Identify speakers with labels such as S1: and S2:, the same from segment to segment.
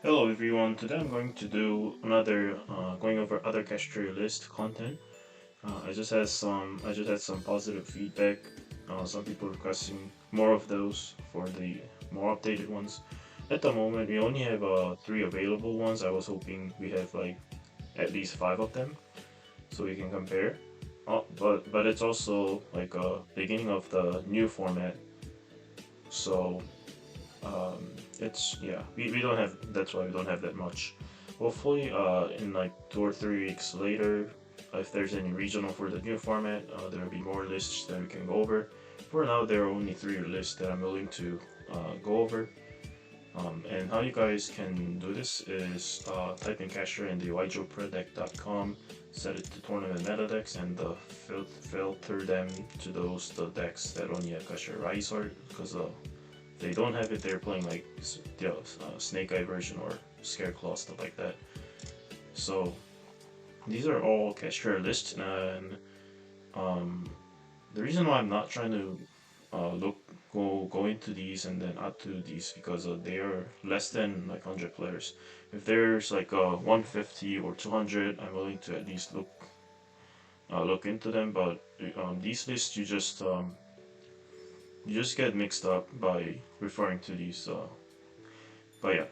S1: Hello everyone, today I'm going to do another going over other Kashtira list content. I just had some positive feedback. Some people requesting more of those for the more updated ones. At the moment, we only have three available ones. I was hoping we have like at least five of them so we can compare. But it's also like a beginning of the new format, so it's yeah, we don't have that's why we don't have that much. Hopefully, in like 2 or 3 weeks later, if there's any regional for the new format, there'll be more lists that we can go over. For now, there are only three lists that I'm willing to go over. And how you guys can do this is type in Kashtira in the yjoprodeck.com, set it to tournament meta decks, and filter them to the decks that only have Kashtira Rise art, because they don't have it, they're playing like Snake Eye version or Scareclaw, stuff like that. So these are all Kashtira lists, and um, the reason why I'm not trying to go into these and then add to these because they are less than like 100 players. If there's like 150 or 200, I'm willing to at least look into them. But these lists you just get mixed up by referring to these. But yeah,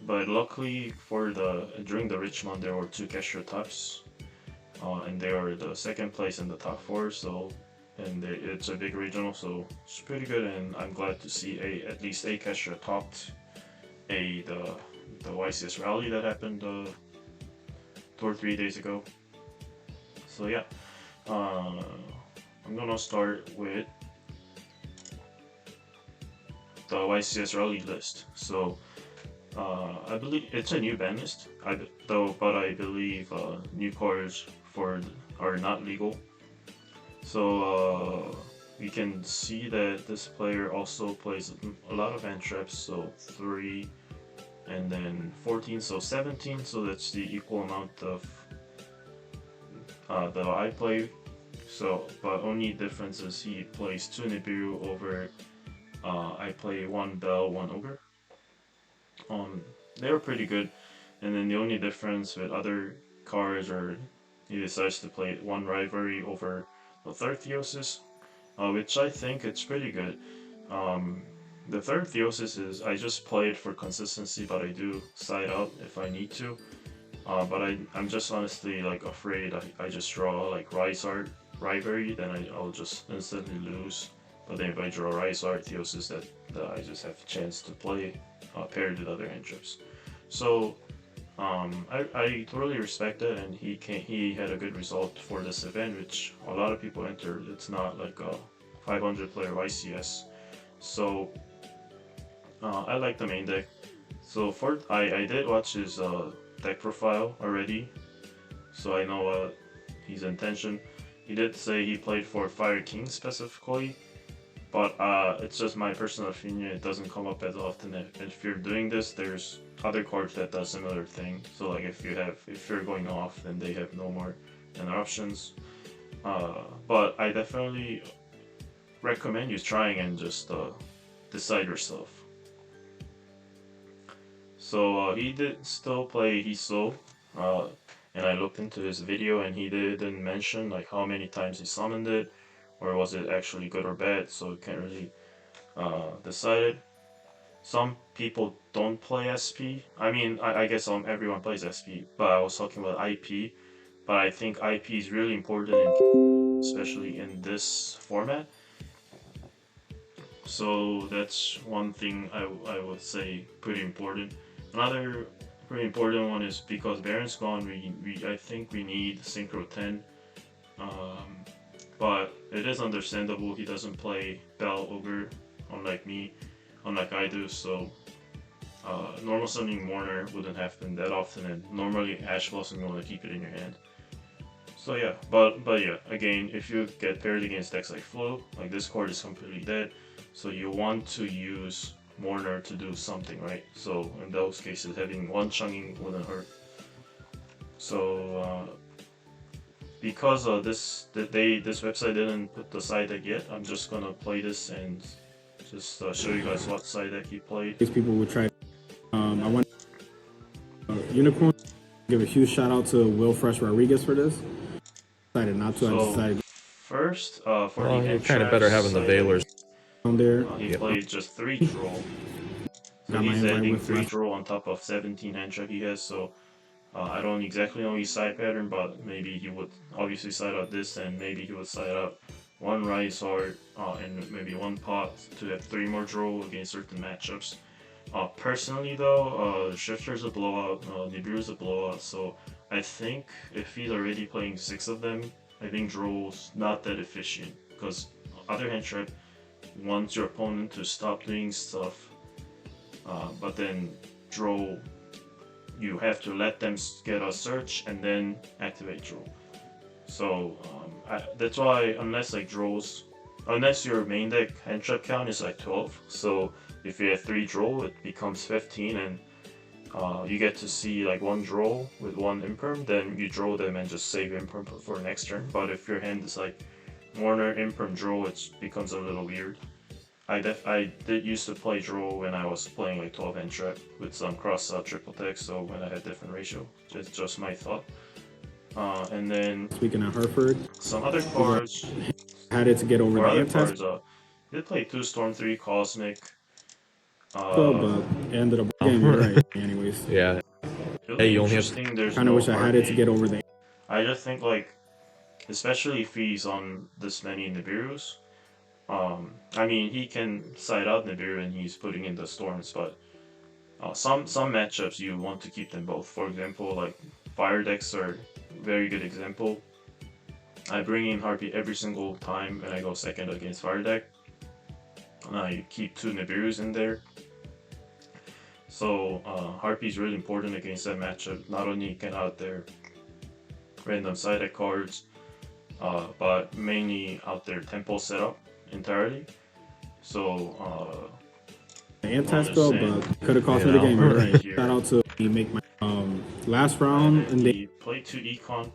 S1: but luckily for the during the Richmond there were two Kesher tops, and they are the second place in the top four. So it's a big regional, so it's pretty good. And I'm glad to see at least a Kesher topped the YCS Raleigh that happened 2 or 3 days ago. So yeah, uh, I'm gonna start with the YCS Raleigh list. So I believe it's a new ban list. But I believe new cars are not legal. So we can see that this player also plays a lot of hand traps. So 3 and then 14, so 17. So that's the equal amount of that I play. So, but only difference is he plays 2 Nibiru over I play 1 Bell, 1 Ogre. Um, they were pretty good, and then the only difference with other cards are he decides to play 1 Rivalry over the third Theosis, which I think it's pretty good. Um, the third Theosis is I just play it for consistency, but I do side out if I need to. But I'm just honestly like afraid I just draw like Rise Art Rivalry, then I'll just instantly lose. But then if I draw Rise Art Theosis, that I just have a chance to play paired with other entrips. So I totally respect it, and he had a good result for this event, which a lot of people entered. It's not like a 500 player YCS, so I like the main deck. So I did watch his deck profile already, so I know his intention. He did say he played for Fire King specifically, but it's just my personal opinion. It doesn't come up as often. If you're doing this, there's other cards that does similar thing. So like if you're going off, then they have no more interruptions. But I definitely recommend you trying and just decide yourself. So he did still play Hiso, uh, and I looked into his video, and he didn't mention like how many times he summoned it, or was it actually good or bad. So can't really decide it. Some people don't play SP. I mean, I guess everyone plays SP, but I was talking about IP. But I think IP is really important, especially in this format. So that's one thing I would say pretty important. Another pretty important one is because Baron's gone, I think we need Synchro 10. Um, but it is understandable he doesn't play Bell Ogre, unlike me, unlike I do, so normal summoning Mourner wouldn't happen that often, and normally Ash Blossom you want to keep it in your hand. So yeah, but yeah, again, if you get paired against decks like Flow, like this card is completely dead, so you want to use Mourner to do something, right? So in those cases, having one Chunging wouldn't hurt. So because this website didn't put the side deck yet, I'm just gonna play this and just show you guys what side deck he played.
S2: People will try. I want. Unicorn. Give a huge shout out to Will Fresh Rodriguez for this. Decided not to. I
S1: So
S2: decided
S1: first, for
S3: Well,
S1: the
S3: you're
S1: hand
S3: kind of
S1: traps
S3: better having the
S1: side,
S3: Valors.
S2: on there.
S1: he
S3: Yep.
S1: played just 3 draw. So
S2: Got my
S1: he's
S2: invite
S1: adding
S2: with
S1: 3
S2: left.
S1: draw on top of 17 hand trap he has. So I don't exactly know his side pattern, but maybe he would obviously side out this, and maybe he would side out one rise hard and maybe one pot to have 3 more draw against certain matchups. Personally though, Shifter's a blowout, Nibiru's a blowout, so I think if he's already playing 6 of them, I think draw's not that efficient, because other hand trap wants your opponent to stop doing stuff, but then draw, you have to let them get a search and then activate draw. So that's why unless your main deck hand trap count is like 12, so if you have 3 draw, it becomes 15, and you get to see like 1 draw with 1 imperm, then you draw them and just save imperm for next turn. But if your hand is like Warner imperm draw, it becomes a little weird. I did used to play draw when I was playing like 12 hand trap with some cross triple text, so when I had different ratio. It's just my thought. And then
S2: Speaking of Hereford,
S1: some other cards.
S2: had it to get over
S1: For
S2: the
S1: other
S2: anti
S1: cards, did play 2 Storm 3 Cosmic.
S2: but ended up
S3: Oh.
S2: game. You're right. Anyways,
S3: Yeah.
S1: It'll
S3: Hey,
S1: be
S3: you only have
S1: interesting. There's
S2: kind of
S1: no
S2: wish I had it to get over the.
S1: I just think like, especially if he's on this many Nibirus. I mean he can side out Nibiru and he's putting in the storms, but some matchups you want to keep them both. For example, like fire decks are a very good example. I bring in Harpy every single time when I go second against fire deck. And I keep 2 Nibirus in there. So Harpy is really important against that matchup. Not only can out there random side deck cards, but mainly out there tempo setup entirely. So
S2: anti-spell, but could have cost me
S3: You
S2: the
S3: know.
S2: game. You're right.
S1: Here.
S2: Shout out to me make my last round and
S1: he played 2 econ.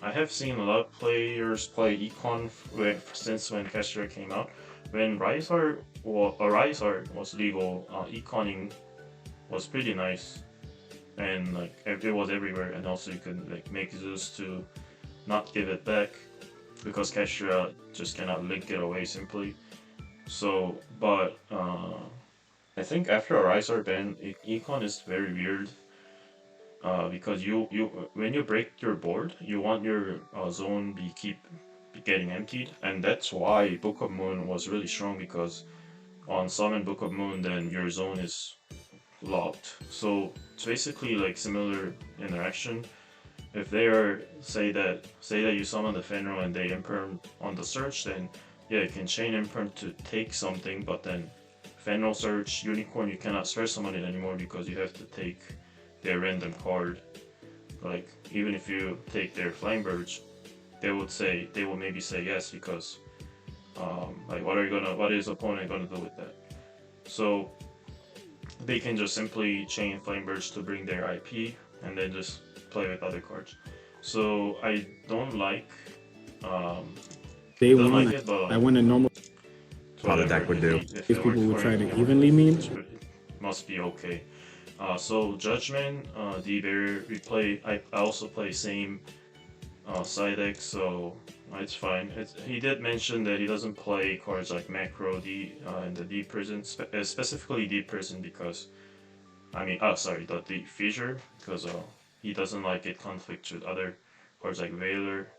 S1: I have seen a lot of players play econ since when Kashtira came out. When Rise Art was legal, econing was pretty nice, and like it was everywhere. And also you could like make Zeus to not give it back because Kashtira just cannot link it away simply. So, but I think after a Rise Art ban, econ is very weird. Because you when you break your board, you want your zone keep getting emptied, and that's why Book of Moon was really strong, because on Summon Book of Moon, then your zone is locked. So it's basically like similar interaction. If they are say that you summon the Fenrir and they imperm on the search, then yeah, you can chain imperm to take something, but then Fenrir search Unicorn, you cannot stress summon it anymore because you have to take their random card. Like even if you take their Flame Birds, they will maybe say yes, because like what is opponent gonna do with that? So they can just simply chain Flame Birds to bring their IP and then just play with other cards. So I don't like
S2: day
S1: don't
S2: one.
S1: like it, but
S2: I went in normal.
S3: How the deck would do.
S1: If
S2: These
S1: it
S2: people
S1: worked
S2: would
S1: for
S2: try
S1: you,
S2: to
S1: it
S2: evenly
S1: worked.
S2: meme.
S1: It must be okay. So Judgment, D-Barrier, I also play same side deck, so it's fine. He did mention that he doesn't play cards like Macro D and the Deep Prison, specifically Deep Prison, because the Deep Fissure, because he doesn't like it conflicts with other cards like Valor.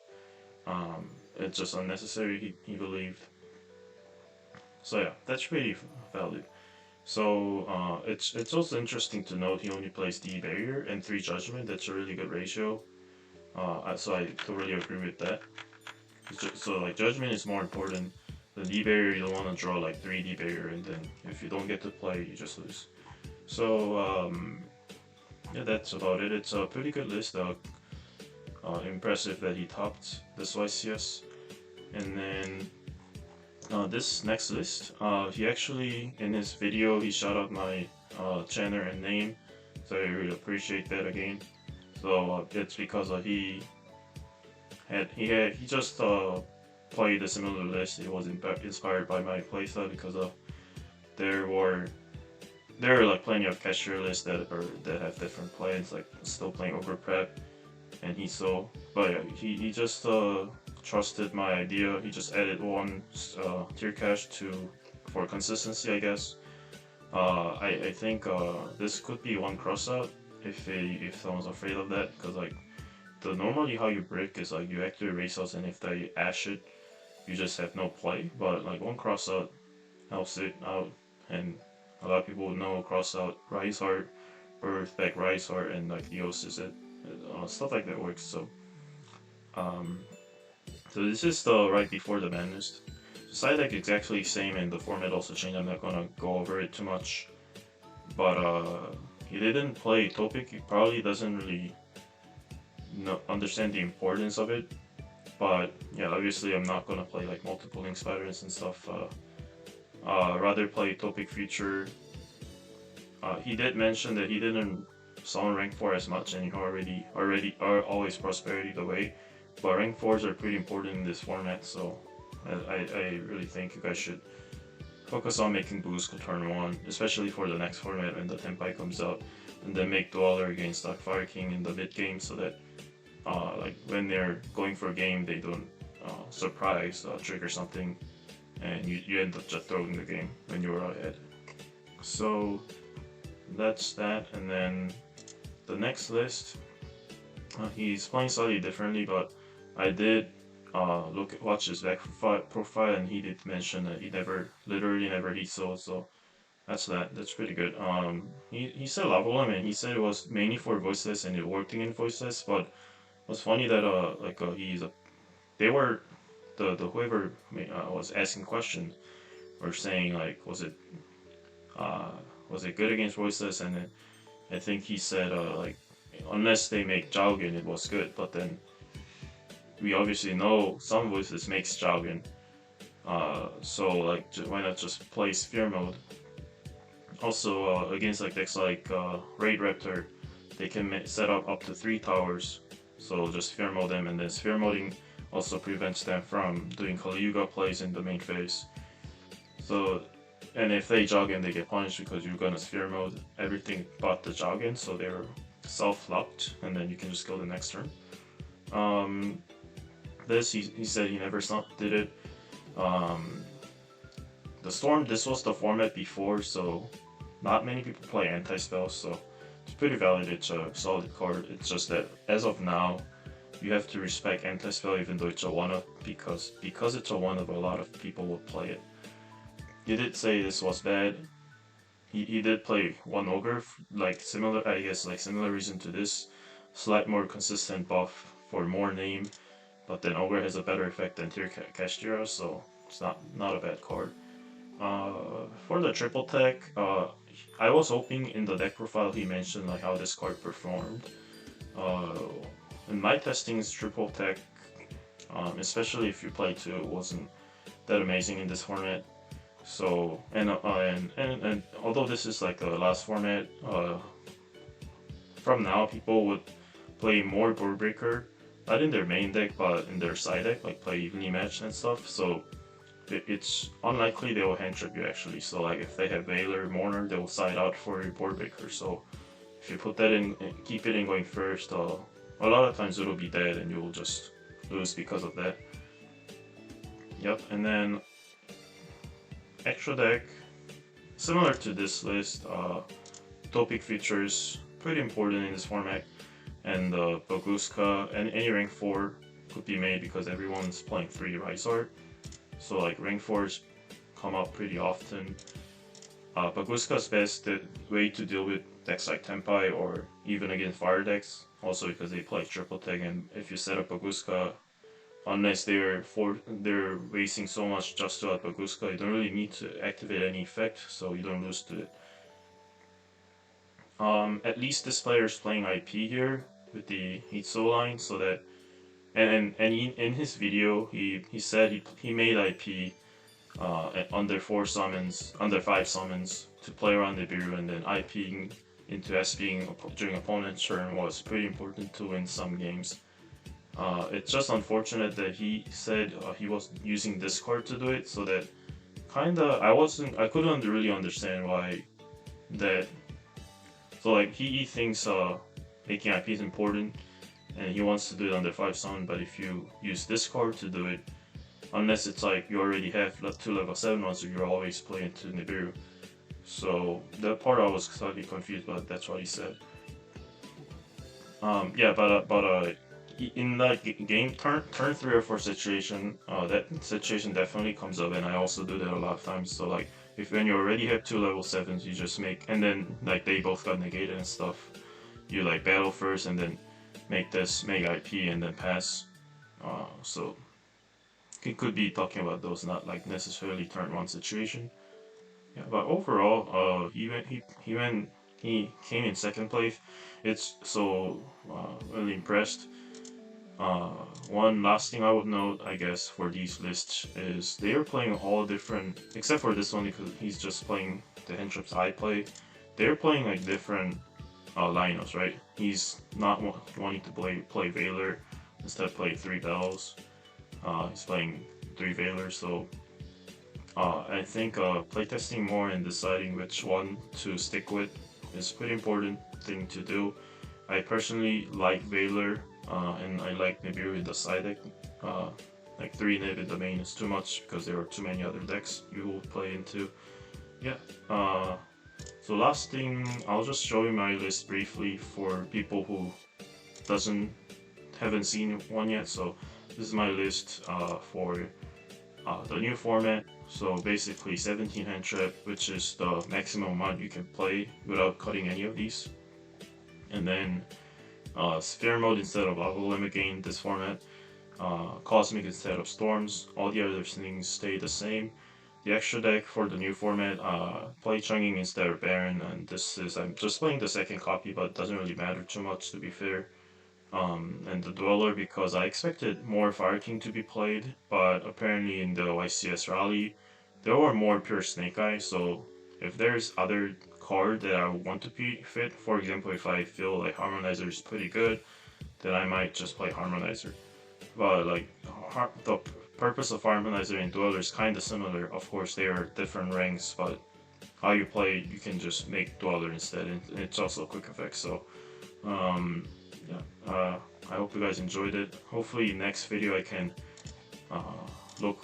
S1: It's just unnecessary, he believed. So yeah, that's pretty valid. So it's also interesting to note he only plays D Barrier and 3 Judgment. That's a really good ratio. So I totally agree with that. So like Judgment is more important. The D Barrier, you'll want to draw like 3 D Barrier, and then if you don't get to play, you just lose. So yeah, that's about it. It's a pretty good list. Impressive that he topped this YCS. And then this next list, he actually, in his video, he shout out my channel and name, so I really appreciate that again. So it's because he just played a similar list. He was inspired by my playstyle, because there there are like plenty of Kashtira lists that have different plans, like still playing Overprep and Hiso. But yeah, he just trusted my idea. He just added one tier cache for consistency, I guess. I think this could be one crossout if someone's afraid of that, because like normally how you brick is like you activate race outs, and if they ash it, you just have no play. But like one crossout helps it out, and a lot of people know crossout Rise Heart, Birth back Rise Heart, and like Eos is it, stuff like that works. Um, so this is the right before the madness. The side deck is actually same, and the format also changed. I'm not gonna go over it too much, but he didn't play Topic. He probably doesn't really understand the importance of it. But yeah, obviously I'm not gonna play like multiple Link Spiders and stuff. Rather play Topic Future. He did mention that he didn't summon rank 4 as much, and you already are always Prosperity the way. But rank 4s are pretty important in this format, so I really think you guys should focus on making boost turn 1, especially for the next format when the Tenpai comes out, and then make Dweller against Dark Fire King in the mid game, so that like when they're going for a game, they don't surprise trigger something, and you end up just throwing the game when you're ahead. So that's that, and then the next list, he's playing slightly differently, but I did watch his back profile, and he did mention that he literally never Hiso, so that's that. That's pretty good. He said level him, and he said it was mainly for voiceless, and it worked in voiceless. But it's funny that they were the whoever was asking questions or saying like was it good against voiceless, and then I think he said like unless they make Jaugen it was good, but then we obviously know some voices makes Jaugen, so like why not just play Sphere mode. Also against like decks like Raid Raptor, they can set up to 3 towers, so just Sphere mode them, and then Sphere moding also prevents them from doing Kali Yuga plays in the main phase. So, and if they Jaugen, they get punished because you're gonna Sphere mode everything but the Jaugen, so they're self-locked, and then you can just go the next turn. He said he never did it. The Storm, this was the format before, so not many people play anti-spell, so it's pretty valid. It's a solid card. It's just that as of now, you have to respect anti-spell even though it's a one-up, because it's a one-up, a lot of people will play it. He did say this was bad. He did play one Ogre, like similar, I guess, like similar reason to this, slight more consistent buff for more name, but then Ogre has a better effect than Tier Kashtira, so it's not a bad card. For the triple tech, I was hoping in the deck profile he mentioned like how this card performed. In my testings, triple tech, especially if you play 2, wasn't that amazing in this format. So and although this is like the last format, from now people would play more board breaker, not in their main deck but in their side deck, like play evenly matched and stuff. So it's unlikely they will hand trip you actually. So like if they have Veiler, Mourner, they will side out for your board breaker. So if you put that in, keep it in going first, a lot of times it'll be dead and you'll just lose because of that. Yep, and then extra deck, similar to this list, Topic features pretty important in this format, and Baguska and any rank 4 could be made because everyone's playing 3 Rise Art, so like rank 4s come up pretty often. Baguska's best way to deal with decks like Tenpai or even against fire decks, also because they play triple tech, and if you set up Baguska, unless they're wasting so much just to add Baguska, you don't really need to activate any effect, so you don't lose to it. At least this player is playing IP here with the Hitsu line, so that and in his video he said he made IP under 5 summons to play around the Biru, and then IPing into SPing during opponent's turn was pretty important to win some games. It's just unfortunate that he said he was using this card to do it, so that I couldn't really understand why that, so like he thinks making IP is important, and he wants to do it under 5 summon, but if you use this card to do it, unless it's like you already have 2 level 7 ones, or you're always playing to Nibiru. So that part I was slightly confused, but that's what he said. Yeah, but in that game turn 3 or 4 situation, that situation definitely comes up, and I also do that a lot of times. So like, if when you already have 2 level 7s, you just make, and then like they both got negated and stuff, you like battle first and then make IP and then pass. So he could be talking about those, not like necessarily turn 1 situation. Yeah, but overall, he came in second place. It's so really impressed. One last thing I would note, I guess, for these lists is they are playing all different, except for this one because he's just playing the henchips I play. They're playing like different lineups, right? He's not wanting to play Veiler, instead play 3 Bells. He's playing 3 Veilers, so I think playtesting more and deciding which one to stick with is a pretty important thing to do. I personally like Veiler, and I like Nibiru in the side deck. Like 3 Nib in the main is too much because there are too many other decks you will play into. Yeah. So last thing, I'll just show you my list briefly for people who haven't seen one yet. So this is my list for the new format. So basically 17 hand trap, which is the maximum amount you can play without cutting any of these. And then sphere mode instead of lava limit gain this format. Cosmic instead of storms. All the other things stay the same. The extra deck for the new format, play Chunging instead of Baron, and this is, I'm just playing the second copy, but it doesn't really matter too much to be fair. And the Dweller because I expected more Fire King to be played, but apparently in the YCS Raleigh, there were more pure Snake Eyes, so if there's other card that I want to be fit, for example, if I feel like Harmonizer is pretty good, then I might just play Harmonizer. But like, the purpose of Harmonizer and Dweller is kind of similar. Of course, they are different ranks, but how you play, you can just make Dweller instead, and it's also a quick effect. So, yeah, I hope you guys enjoyed it. Hopefully, next video I can go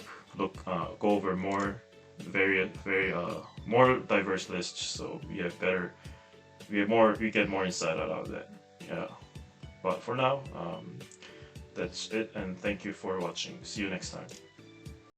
S1: over more more diverse lists, so we get more insight out of that. Yeah, but for now, that's it, and thank you for watching. See you next time.